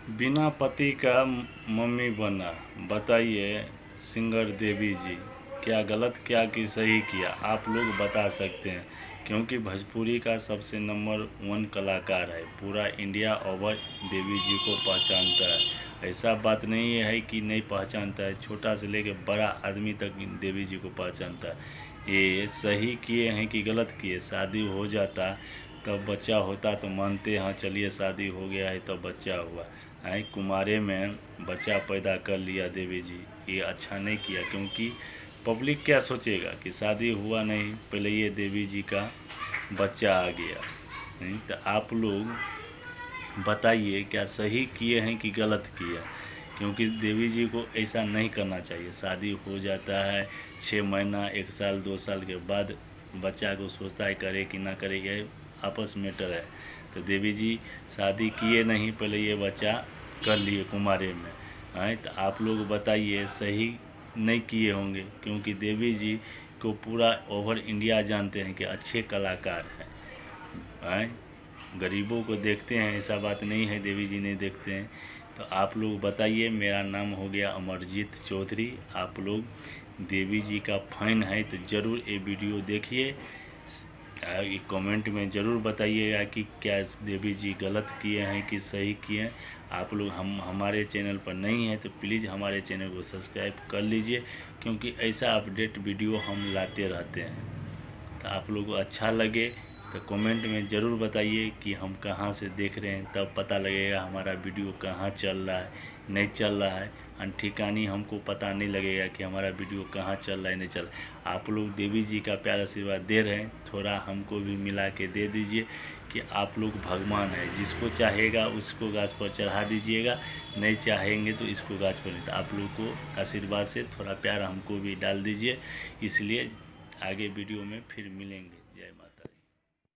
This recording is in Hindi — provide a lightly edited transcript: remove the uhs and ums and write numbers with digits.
बिना पति का मम्मी बना, बताइए सिंगर देवी जी, क्या गलत किया कि सही किया, आप लोग बता सकते हैं। क्योंकि भोजपुरी का सबसे नंबर 1 कलाकार है, पूरा इंडिया ओवर देवी जी को पहचानता है। ऐसा बात नहीं है कि नहीं पहचानता है, छोटा से लेकर बड़ा आदमी तक देवी जी को पहचानता है। ये सही किए हैं कि गलत किए। शादी हो जाता तब बच्चा होता तो मानते हाँ चलिए शादी हो गया है तब बच्चा हुआ है, कुमारे में बच्चा पैदा कर लिया देवी जी, ये अच्छा नहीं किया। क्योंकि पब्लिक क्या सोचेगा कि शादी हुआ नहीं, पहले ये देवी जी का बच्चा आ गया। नहीं तो आप लोग बताइए क्या सही किए हैं कि गलत किया। क्योंकि देवी जी को ऐसा नहीं करना चाहिए। शादी हो जाता है 6 महीना 1 साल 2 साल के बाद बच्चा को सोचता है करे कि ना करे, ये आपस मैटर है। तो देवी जी शादी किए नहीं, पहले ये बच्चा कर लिए कुमारे में है। तो आप लोग बताइए सही नहीं किए होंगे। क्योंकि देवी जी को पूरा ओवर इंडिया जानते हैं कि अच्छे कलाकार हैं। गरीबों को देखते हैं, ऐसा बात नहीं है देवी जी नहीं देखते हैं। तो आप लोग बताइए। मेरा नाम हो गया अमरजीत चौधरी। आप लोग देवी जी का फैन है तो ज़रूर ये वीडियो देखिए। ये कमेंट में ज़रूर बताइएगा कि क्या देवी जी गलत किए हैं कि सही किए हैं। आप लोग हमारे चैनल पर नहीं हैं तो प्लीज़ हमारे चैनल को सब्सक्राइब कर लीजिए। क्योंकि ऐसा अपडेट वीडियो हम लाते रहते हैं। तो आप लोगों को अच्छा लगे तो कमेंट में ज़रूर बताइए कि हम कहाँ से देख रहे हैं, तब पता लगेगा हमारा वीडियो कहाँ चल रहा है नहीं चल रहा है। अनठिकानी हमको पता नहीं लगेगा कि हमारा वीडियो कहाँ चल रहा है नहीं चल रहा। आप लोग देवी जी का प्यार आशीर्वाद दे रहे हैं, थोड़ा हमको भी मिला के दे दीजिए कि आप लोग भगवान है, जिसको चाहेगा उसको गाछ पर चढ़ा दीजिएगा, नहीं चाहेंगे तो इसको गाछ पर नहीं। तो आप लोग को आशीर्वाद से थोड़ा प्यार हमको भी डाल दीजिए। इसलिए आगे वीडियो में फिर मिलेंगे। जय माता।